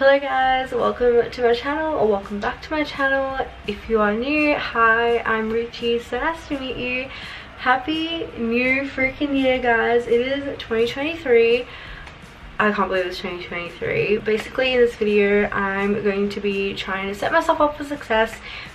Hello guys, welcome to my channel or welcome back to my channel. If you are new, hi, I'm Ruchita, so nice to meet you. Happy new freaking year guys. It is 2023. I can't believe it's 2023. Basically in this video I'm going to be trying to set myself up for success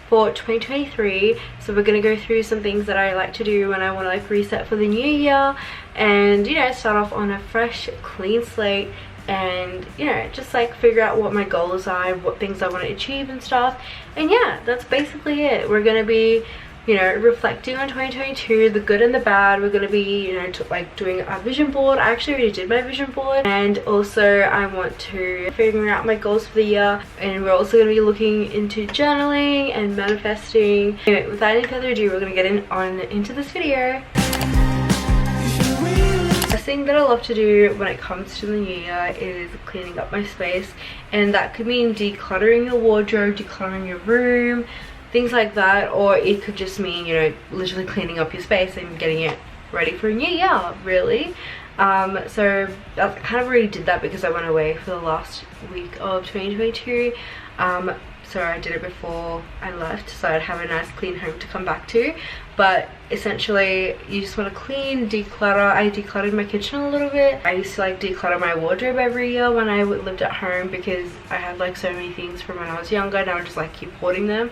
for 2023. So we're going to go through some things that I like to do when I want to like reset for the new year and, you know, start off on a fresh clean slate and, you know, just like figure out what my goals are, what things I want to achieve and stuff. And yeah, that's basically it. We're going to be, you know, reflecting on 2022, the good and the bad. We're going to be, you know, like doing a vision board. I actually already did my vision board, and also I want to figure out my goals for the year. And we're also going to be looking into journaling and manifesting. Anyway, without any further ado, we're going to get into this video. The thing that I love to do when it comes to the new year is cleaning up my space, and that could mean decluttering your wardrobe, decluttering your room, things like that, or it could just mean, you know, literally cleaning up your space and getting it ready for a new year, really. So I kind of already did that because I went away for the last week of 2022. So I did it before I left, so I'd have a nice clean home to come back to. But essentially you just want to clean, declutter. I decluttered my kitchen a little bit. I used to like declutter my wardrobe every year when I lived at home because I had like so many things from when I was younger, and I would just like keep hoarding them.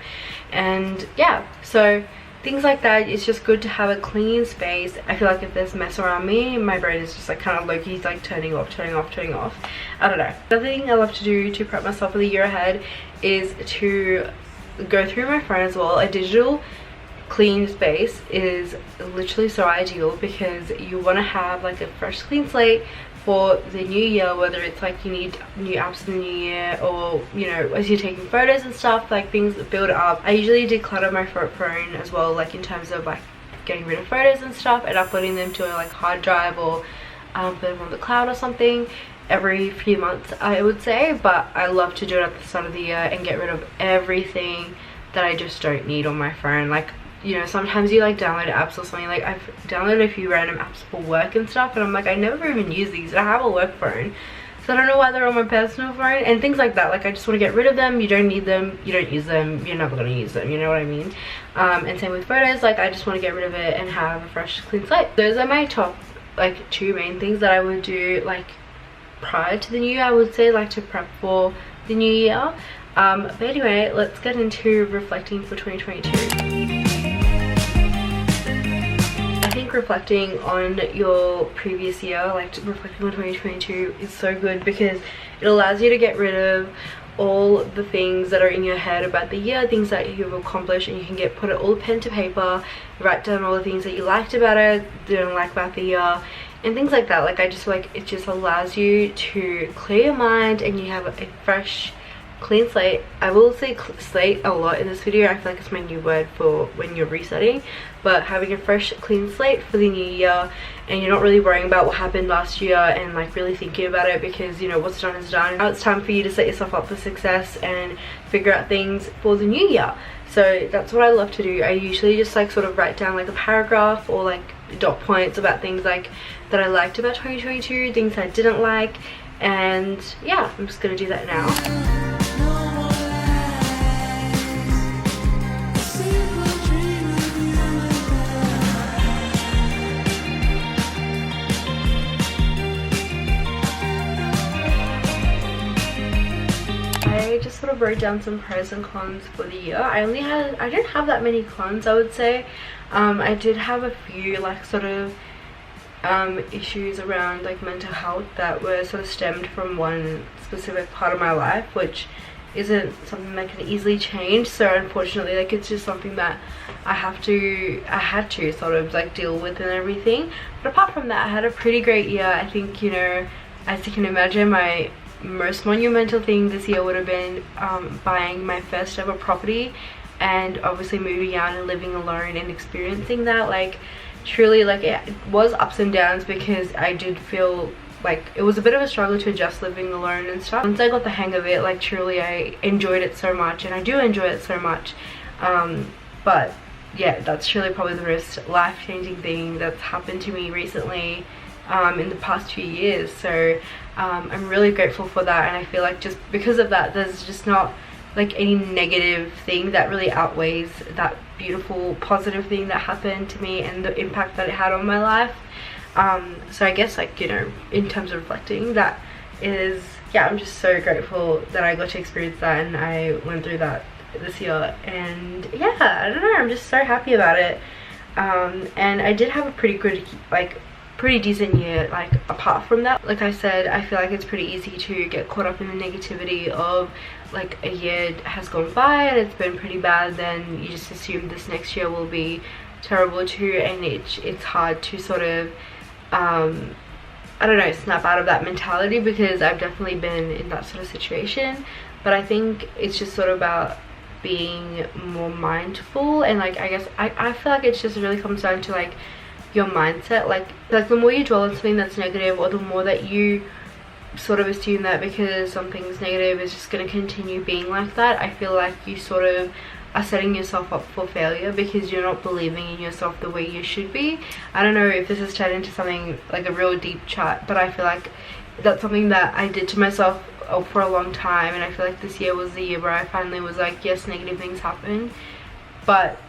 And yeah, so things like that, it's just good to have a clean space. I feel like if there's mess around me, my brain is just like kind of low-key like turning off. I don't know. Another thing I love to do to prep myself for the year ahead is to go through my phone as well. A digital clean space is literally so ideal because you want to have like a fresh clean slate for the new year, whether it's like you need new apps in the new year, or, you know, as you're taking photos and stuff, like things that build up. I usually declutter my phone as well, like in terms of like getting rid of photos and stuff and uploading them to a like hard drive, or put them on the cloud or something every few months, I would say. But I love to do it at the start of the year and get rid of everything that I just don't need on my phone. Like, you know, sometimes you like download apps or something. Like I've downloaded a few random apps for work and stuff, and I'm like, I never even use these. I have a work phone, so I don't know why they're on my personal phone and things like that. Like I just want to get rid of them. You don't need them, you don't use them, you're never going to use them, you know what I mean? And same with photos. Like I just want to get rid of it and have a fresh clean slate. Those are my top like two main things that I would do like prior to the new year, I would say, like to prep for the new year. But anyway, let's get into reflecting for 2022. I think reflecting on your previous year, like reflecting on 2022, is so good because it allows you to get rid of all the things that are in your head about the year, things that you've accomplished, and you can put it all pen to paper, write down all the things that you liked about it, didn't like about the year, and things like that. Like I just feel like it just allows you to clear your mind and you have a fresh clean slate. I will say slate a lot in this video. I feel like it's my new word for when you're resetting, but having a fresh clean slate for the new year, and you're not really worrying about what happened last year and like really thinking about it, because, you know, what's done is done. Now it's time for you to set yourself up for success and figure out things for the new year. So that's what I love to do. I usually just like sort of write down like a paragraph or like dot points about things like that I liked about 2022, things I didn't like, and yeah, I'm just gonna do that now. I just sort of wrote down some pros and cons for the year. I didn't have that many cons, I would say. I did have a few like sort of issues around like mental health that were sort of stemmed from one specific part of my life, which isn't something that can easily change. So unfortunately, like it's just something that I had to sort of like deal with and everything. But apart from that, I had a pretty great year. I think, you know, as you can imagine, my most monumental thing this year would have been buying my first ever property, and obviously moving out and living alone and experiencing that. Like truly, like it was ups and downs because I did feel like it was a bit of a struggle to adjust living alone and stuff. Once I got the hang of it, like truly I enjoyed it so much, and I do enjoy it so much. But yeah, that's truly probably the most life-changing thing that's happened to me recently in the past few years. So I'm really grateful for that, and I feel like just because of that there's just not like any negative thing that really outweighs that beautiful positive thing that happened to me and the impact that it had on my life. So I guess, like, you know, in terms of reflecting, that is, yeah, I'm just so grateful that I got to experience that and I went through that this year. And yeah, I don't know, I'm just so happy about it. And I did have a pretty good, like, pretty decent year. Like, apart from that, like I said, I feel like it's pretty easy to get caught up in the negativity of like a year has gone by and it's been pretty bad, then you just assume this next year will be terrible too, and it's hard to sort of I don't know, snap out of that mentality, because I've definitely been in that sort of situation. But I think it's just sort of about being more mindful, and like, I guess I feel like it just really comes down to like your mindset. Like the more you dwell on something that's negative, or the more that you sort of assume that because something's negative is just going to continue being like that, I feel like you sort of are setting yourself up for failure because you're not believing in yourself the way you should be. I don't know if this has turned into something like a real deep chat, but I feel like that's something that I did to myself for a long time, and I feel like this year was the year where I finally was like, yes, negative things happen, but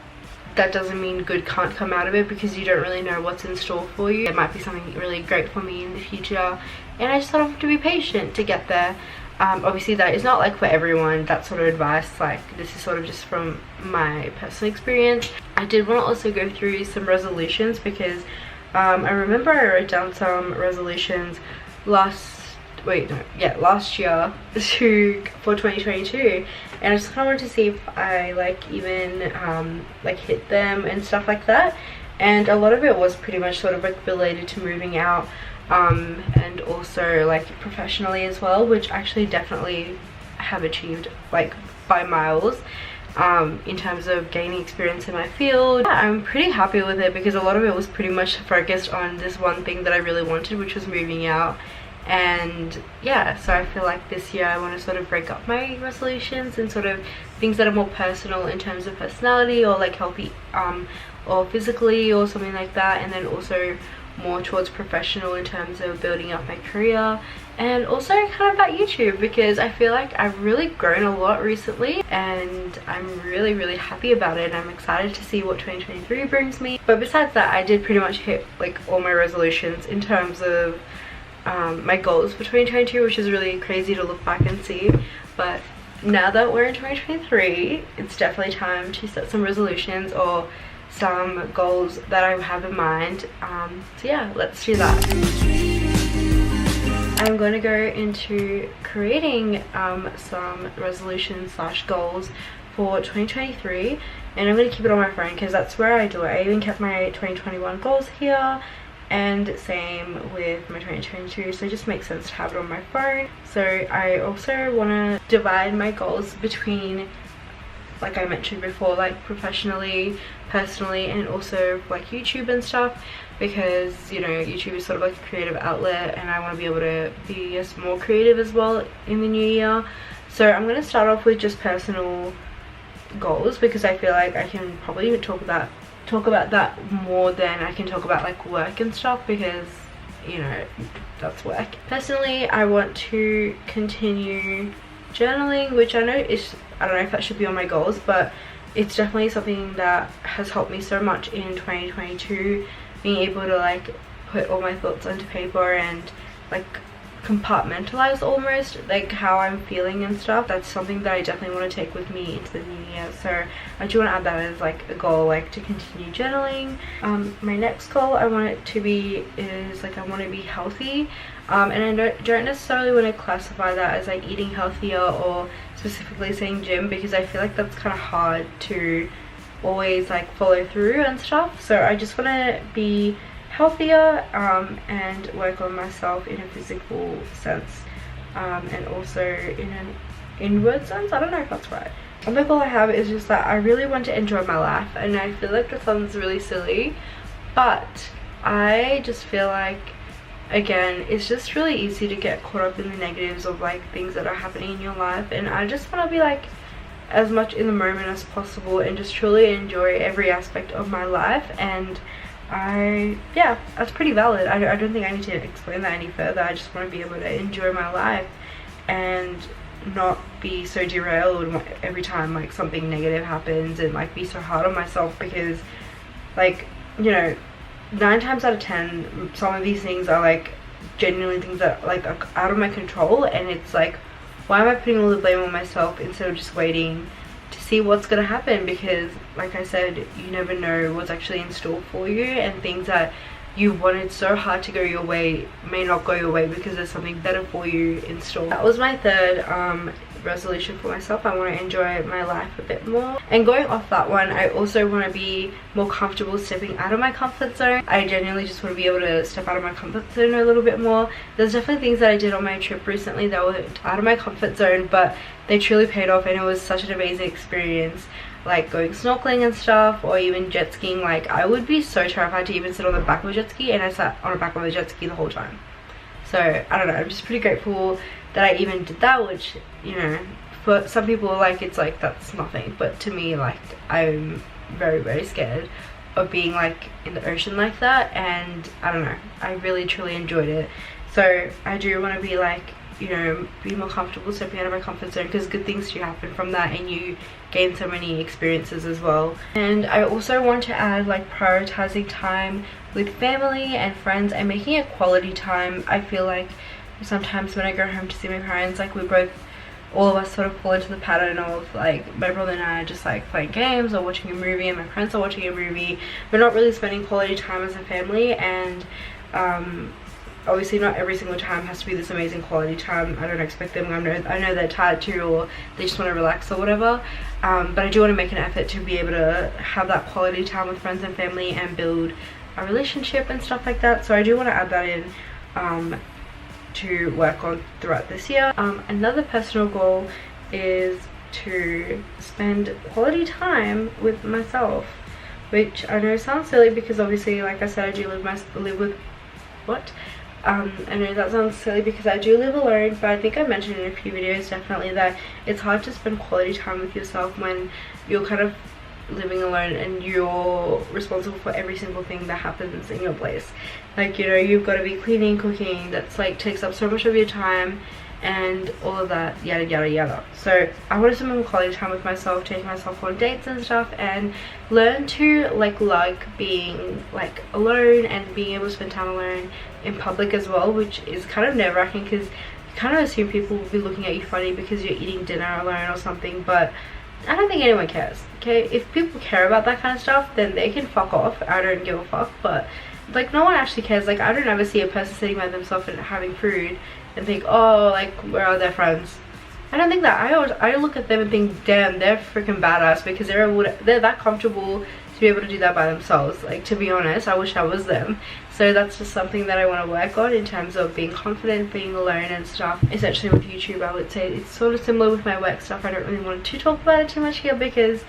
that doesn't mean good can't come out of it, because you don't really know what's in store for you. It might be something really great for me in the future, and I just sort of have to be patient to get there. Obviously that is not like for everyone, that sort of advice, like this is sort of just from my personal experience. I did want to also go through some resolutions, because I remember I wrote down some resolutions last year for 2022, and I just kind of wanted to see if I like even like hit them and stuff like that. And a lot of it was pretty much sort of like related to moving out, and also like professionally as well, which actually definitely have achieved like by miles, in terms of gaining experience in my field. Yeah, I'm pretty happy with it, because a lot of it was pretty much focused on this one thing that I really wanted, which was moving out. And yeah, so I feel like this year I want to sort of break up my resolutions and sort of things that are more personal in terms of personality, or like healthy or physically or something like that, and then also more towards professional in terms of building up my career, and also kind of about YouTube, because I feel like I've really grown a lot recently and I'm really happy about it, and I'm excited to see what 2023 brings me. But besides that, I did pretty much hit like all my resolutions in terms of my goals for 2022, which is really crazy to look back and see. But now that we're in 2023, it's definitely time to set some resolutions or some goals that I have in mind. So yeah, let's do that. I'm going to go into creating some resolutions / goals for 2023, and I'm going to keep it on my phone because that's where I do it. I even kept my 2021 goals here, and same with my 2022, so it just makes sense to have it on my phone. So I also want to divide my goals between, like I mentioned before, like professionally, personally, and also like YouTube and stuff, because you know, YouTube is sort of like a creative outlet, and I want to be able to be more creative as well in the new year. So I'm going to start off with just personal goals, because I feel like I can probably even talk about that more than I can talk about like work and stuff, because you know, that's work. Personally, I want to continue journaling, which I know is, I don't know if that should be on my goals, but it's definitely something that has helped me so much in 2022, being able to like put all my thoughts onto paper and like compartmentalize almost like how I'm feeling and stuff. That's something that I definitely want to take with me into the new year, so I do want to add that as like a goal, like to continue journaling. My next goal I want it to be is like, I want to be healthy, and I don't necessarily want to classify that as like eating healthier or specifically saying gym, because I feel like that's kind of hard to always like follow through and stuff. So I just want to be healthier, and work on myself in a physical sense, and also in an inward sense. I don't know if that's right. Another goal I have is just that I really want to enjoy my life, and I feel like that sounds really silly, but I just feel like, again, it's just really easy to get caught up in the negatives of like things that are happening in your life, and I just want to be like as much in the moment as possible and just truly enjoy every aspect of my life. And yeah, that's pretty valid. I don't think I need to explain that any further. I just want to be able to enjoy my life and not be so derailed every time like something negative happens, and like be so hard on myself, because like, you know, 9 times out of 10 some of these things are like genuinely things that like are out of my control, and it's like, why am I putting all the blame on myself instead of just waiting to see what's gonna happen? Because like I said, you never know what's actually in store for you, and things that you wanted so hard to go your way may not go your way because there's something better for you in store. That was my third resolution for myself. I want to enjoy my life a bit more, and going off that one, I also want to be more comfortable stepping out of my comfort zone. I genuinely just want to be able to step out of my comfort zone a little bit more. There's definitely things that I did on my trip recently that were out of my comfort zone, but they truly paid off, and it was such an amazing experience, like going snorkeling and stuff, or even jet skiing. Like, I would be so terrified to even sit on the back of a jet ski, and I sat on the back of a jet ski the whole time. So I don't know, I'm just pretty grateful that I even did that, which, you know, for some people like it's like that's nothing, but to me, like, I'm very, very scared of being like in the ocean like that, and I don't know, I really truly enjoyed it. So I do want to be like, you know, be more comfortable stepping out of my comfort zone, because good things do happen from that, and you gain so many experiences as well. And I also want to add like prioritizing time with family and friends and making it quality time. I feel like sometimes when I go home to see my parents, like all of us sort of fall into the pattern of like my brother and I are just like playing games or watching a movie, and my parents are watching a movie. We're not really spending quality time as a family, and obviously not every single time has to be this amazing quality time. I don't expect them, I know they're tired too, or they just want to relax or whatever, but I do want to make an effort to be able to have that quality time with friends and family and build a relationship and stuff like that. So I do want to add that in to work on throughout this year. Another personal goal is to spend quality time with myself, which I know sounds silly because obviously, like I said, I do live with what? I know that sounds silly because I do live alone, but I think I mentioned in a few videos definitely that it's hard to spend quality time with yourself when you're kind of living alone and you're responsible for every single thing that happens in your place. Like, you know, you've got to be cleaning, cooking, that's like takes up so much of your time, and all of that, yada yada yada. So I want to spend more quality time with myself, taking myself on dates and stuff, and learn to like being like alone and being able to spend time alone in public as well, which is kind of nerve-wracking because you kind of assume people will be looking at you funny because you're eating dinner alone or something, but I don't think anyone cares. Okay, if people care about that kind of stuff, then they can fuck off. I don't give a fuck, but like no one actually cares. Like, I don't ever see a person sitting by themselves and having food and think, oh, like, where are their friends? I don't think that. I look at them and think, damn, they're freaking badass because they're that comfortable to be able to do that by themselves. Like, to be honest, I wish I was them. So that's just something that I want to work on in terms of being confident, being alone and stuff. Essentially with YouTube, I would say it's sort of similar with my work stuff. I don't really want to talk about it too much here because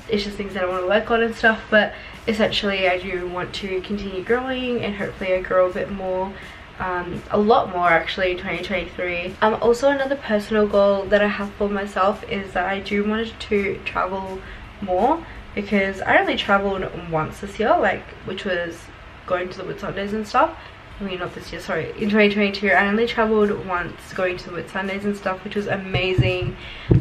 it's just things that I want to work on and stuff, but essentially I do want to continue growing, and hopefully I grow a bit more, a lot more actually in 2023. Also another personal goal that I have for myself is that I do want to travel more, because I only traveled once this year, like, which was going to the Whitsundays and stuff. I mean, not this year, sorry, in 2022 I only traveled once, going to the Whitsundays and stuff, which was amazing,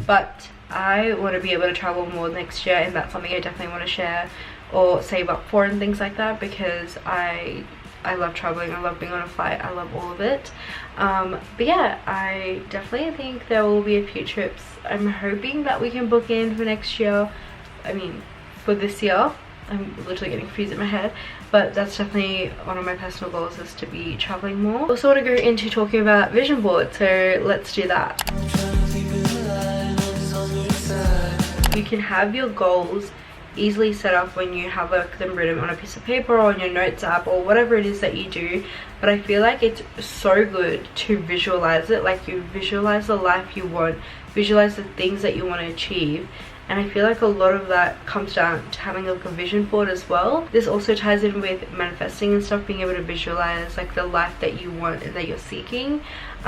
but I want to be able to travel more next year, and that's something I definitely want to share or save up for and things like that, because I love traveling, I love being on a flight, I love all of it. But yeah, I definitely think there will be a few trips I'm hoping that we can book in for next year. I mean, for this year. I'm literally getting confused in my head, but that's definitely one of my personal goals, is to be traveling more. I also want to go into talking about vision board, so let's do that. You can have your goals easily set up when you have them written on a piece of paper or on your notes app or whatever it is that you do, but I feel like it's so good to visualize it. Like, you visualize the life you want, visualize the things that you want to achieve, and I feel like a lot of that comes down to having like a vision board as well. This also ties in with manifesting and stuff, being able to visualize like the life that you want and that you're seeking.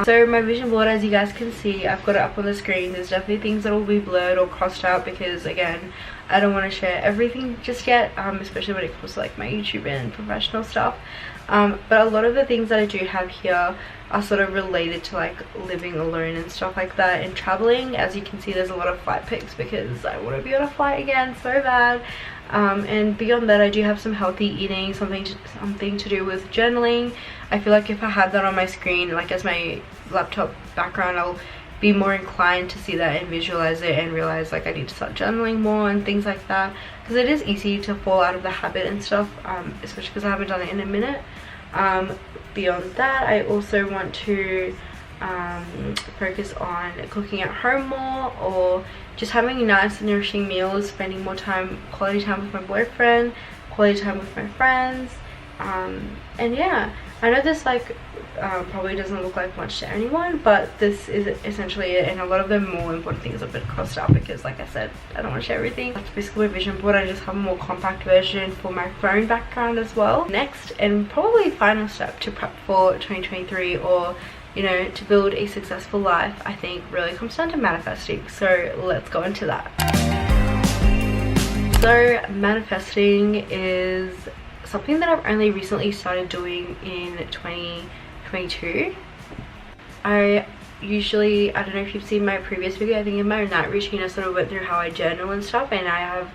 So my vision board, as you guys can see, I've got it up on the screen. There's definitely things that will be blurred or crossed out because again, I don't want to share everything just yet, especially when it comes to like my YouTube and professional stuff. But a lot of the things that I do have here are sort of related to like living alone and stuff like that and traveling. As you can see, there's a lot of flight pics because I want to be on a flight again so bad. And beyond that, I do have some healthy eating, something to do with journaling. I feel like if I had that on my screen, like as my laptop background, I'll be more inclined to see that and visualize it and realize like I need to start journaling more and things like that, because it is easy to fall out of the habit and stuff, especially because I haven't done it in a minute. Beyond that, I also want to focus on cooking at home more, or just having nice nourishing meals, spending more time, quality time with my boyfriend, quality time with my friends. And yeah, I know this like probably doesn't look like much to anyone, but this is essentially it, and a lot of the more important things have been crossed out because like I said, I don't want to share everything. That's basically my vision board. I just have a more compact version for my phone background as well. Next and probably final step to prep for 2023, or you know, to build a successful life, I think really comes down to manifesting. So let's go into that. So manifesting is something that I've only recently started doing in 2022. I don't know if you've seen my previous video, I think in my night routine I sort of went through how I journal and stuff, and I have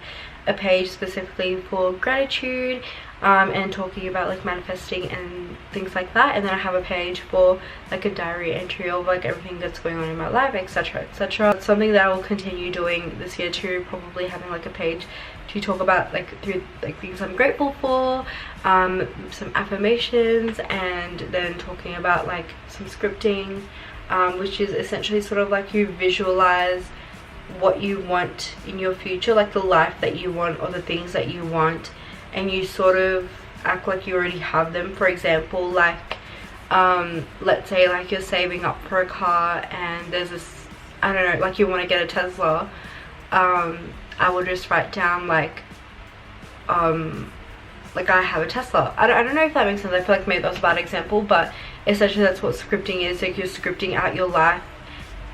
a page specifically for gratitude and talking about like manifesting and things like that, and then I have a page for like a diary entry of like everything that's going on in my life, etc, etc. It's something that I will continue doing this year too, probably having like a page to talk about like through like things I'm grateful for, some affirmations, and then talking about like some scripting, which is essentially sort of like you visualize what you want in your future, like the life that you want or the things that you want, and you sort of act like you already have them. For example, like let's say like you're saving up for a car and there's this, I don't know, like you want to get a Tesla. I will just write down like I have a Tesla. I don't know if that makes sense. I feel like maybe that was a bad example, but essentially that's what scripting is. Like you're scripting out your life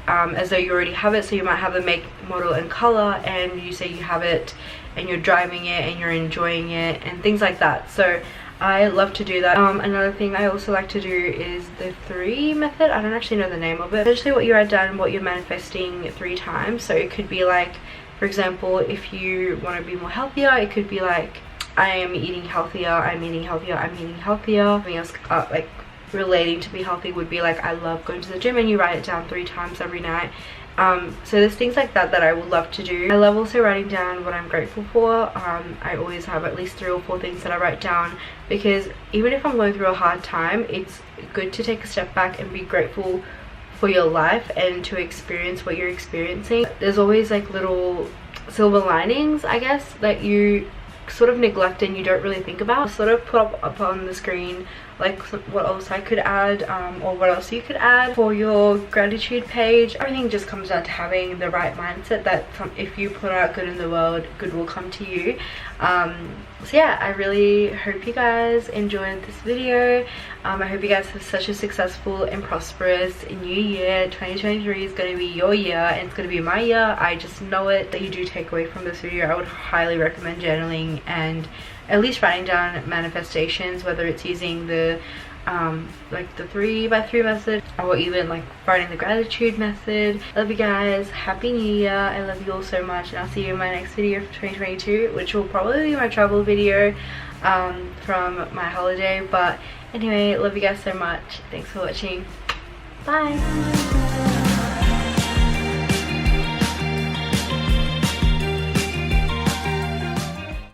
as though you already have it. So you might have the make, model and color, and you say you have it and you're driving it and you're enjoying it and things like that. So I love to do that. Another thing I also like to do is the 3 method. I don't actually know the name of it. Essentially what you write down, what you're manifesting 3 times. So it could be like, for example, if you want to be more healthier, it could be like, I am eating healthier, I'm eating healthier, I'm eating healthier. Something else like relating to be healthy would be like, I love going to the gym, and you write it down 3 times every night. So there's things like that that I would love to do. I love also writing down what I'm grateful for. I always have at least 3 or 4 things that I write down, because even if I'm going through a hard time, it's good to take a step back and be grateful for your life and to experience what you're experiencing. There's always like little silver linings, I guess, that you sort of neglect and you don't really think about. I'll sort of put up on the screen like what else I could add, or what else you could add for your gratitude page. Everything just comes down to having the right mindset that if you put out good in the world, good will come to you. So yeah, I really hope you guys enjoyed this video. I hope you guys have such a successful and prosperous new year. 2023 is going to be your year, and it's going to be my year. I just know it. That you do take away from this video, I would highly recommend journaling and at least writing down manifestations, whether it's using the like the 3x3 method, or even like writing the gratitude method. Love you guys, happy new year. I love you all so much, and I'll see you in my next video for 2022, which will probably be my travel video from my holiday. But anyway, love you guys so much. Thanks for watching. Bye.